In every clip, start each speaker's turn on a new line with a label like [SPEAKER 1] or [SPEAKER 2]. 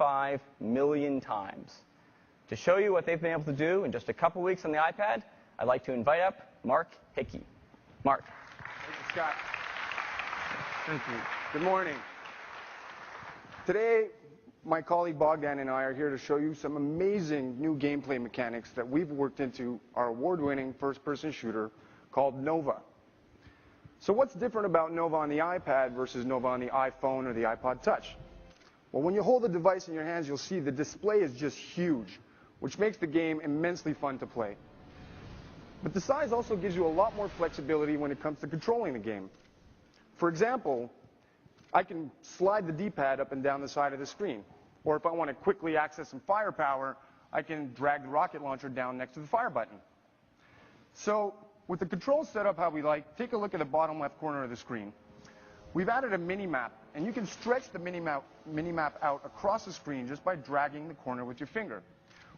[SPEAKER 1] 5 million times. To show you what they've been able to do in just a couple weeks on the iPad, I'd like to invite up Mark Hickey. Mark.
[SPEAKER 2] Thank you, Scott. Thank you. Good morning. Today, my colleague Bogdan and I are here to show you some amazing new gameplay mechanics that we've worked into our award-winning first-person shooter called Nova. So what's different about Nova on the iPad versus Nova on the iPhone or the iPod Touch? Well, when you hold the device in your hands, you'll see the display is just huge, which makes the game immensely fun to play. But the size also gives you a lot more flexibility when it comes to controlling the game. For example, I can slide the D-pad up and down the side of the screen. Or if I want to quickly access some firepower, I can drag the rocket launcher down next to the fire button. So with the controls set up how we like, take a look at the bottom left corner of the screen. We've added a mini-map, and you can stretch the mini-map out across the screen just by dragging the corner with your finger.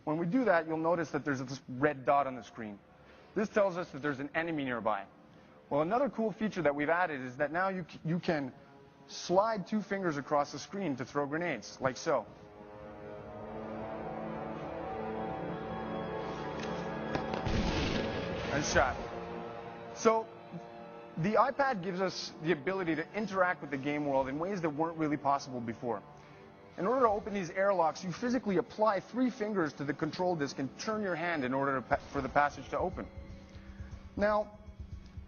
[SPEAKER 2] When we do that, you'll notice that there's this red dot on the screen. This tells us that there's an enemy nearby. Well, another cool feature that we've added is that now you can slide 2 fingers across the screen to throw grenades, like so. And shot. So the iPad gives us the ability to interact with the game world in ways that weren't really possible before. In order to open these airlocks, you physically apply 3 fingers to the control disk and turn your hand in order for the passage to open. Now,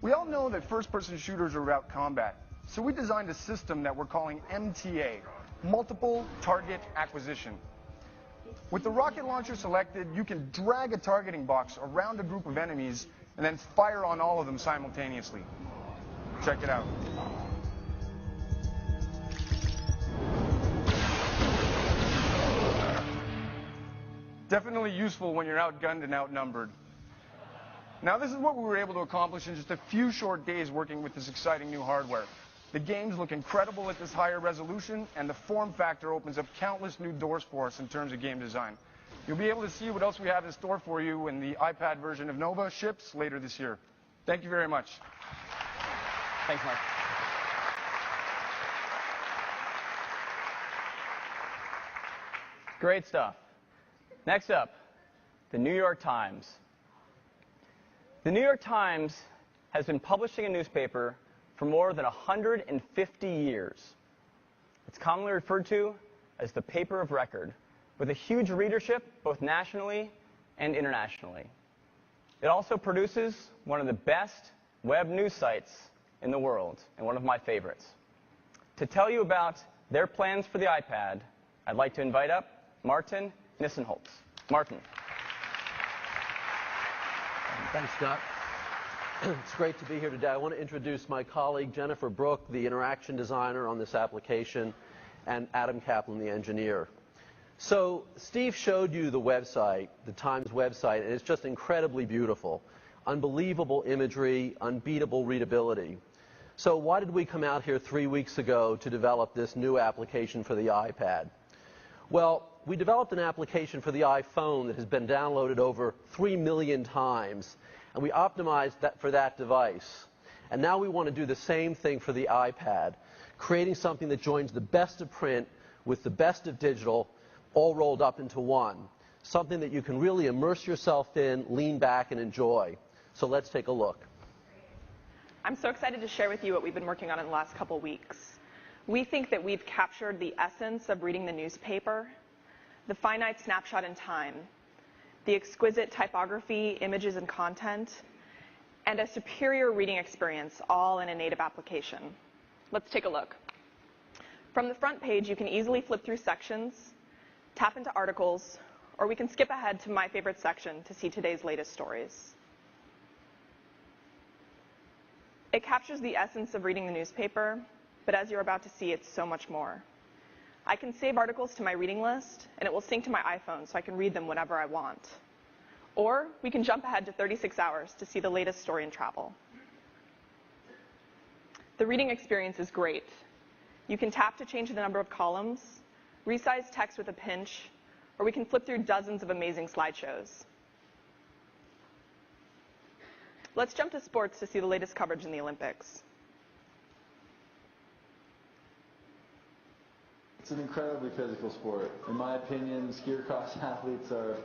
[SPEAKER 2] we all know that first-person shooters are about combat. So we designed a system that we're calling MTA, Multiple Target Acquisition. With the rocket launcher selected, you can drag a targeting box around a group of enemies and then fire on all of them simultaneously. Check it out. Definitely useful when you're outgunned and outnumbered. Now, this is what we were able to accomplish in just a few short days working with this exciting new hardware. The games look incredible at this higher resolution, and the form factor opens up countless new doors for us in terms of game design. You'll be able to see what else we have in store for you when the iPad version of Nova ships later this year. Thank you very much.
[SPEAKER 1] Thanks, Mark. Great stuff. Next up, the New York Times. The New York Times has been publishing a newspaper for more than 150 years. It's commonly referred to as the paper of record, with a huge readership both nationally and internationally. It also produces one of the best web news sites in the world, and one of my favorites. To tell you about their plans for the iPad, I'd like to invite up Martin Nissenholtz. Martin.
[SPEAKER 3] Thanks, Scott. It's great to be here today. I want to introduce my colleague Jennifer Brook, the interaction designer on this application, and Adam Kaplan, the engineer. So Steve showed you the website, the Times website, and it's just incredibly beautiful. Unbelievable imagery, unbeatable readability. So why did we come out here 3 weeks ago to develop this new application for the iPad? Well, we developed an application for the iPhone that has been downloaded over 3 million times, and we optimized that for that device. And now we want to do the same thing for the iPad, creating something that joins the best of print with the best of digital, all rolled up into one. Something that you can really immerse yourself in, lean back, and enjoy. So let's take a look.
[SPEAKER 4] I'm so excited to share with you what we've been working on in the last couple weeks. We think that we've captured the essence of reading the newspaper, the finite snapshot in time, the exquisite typography, images, and content, and a superior reading experience, all in a native application. Let's take a look. From the front page, you can easily flip through sections, tap into articles, or we can skip ahead to my favorite section to see today's latest stories. It captures the essence of reading the newspaper, but as you're about to see, it's so much more. I can save articles to my reading list, and it will sync to my iPhone so I can read them whenever I want. Or we can jump ahead to 36 hours to see the latest story in travel. The reading experience is great. You can tap to change the number of columns, resize text with a pinch, or we can flip through dozens of amazing slideshows. Let's jump to sports to see the latest coverage in the Olympics.
[SPEAKER 5] It's an incredibly physical sport. In my opinion, skier cross athletes are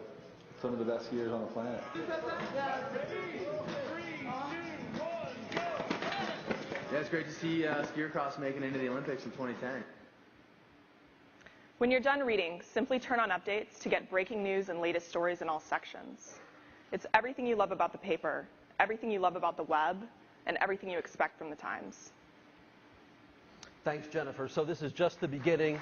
[SPEAKER 5] some of the best skiers on the planet.
[SPEAKER 6] Yeah, it's great to see skier cross making it into the Olympics in 2010.
[SPEAKER 4] When you're done reading, simply turn on updates to get breaking news and latest stories in all sections. It's everything you love about the paper, everything you love about the web, and everything you expect from the Times.
[SPEAKER 3] Thanks, Jennifer. So this is just the beginning.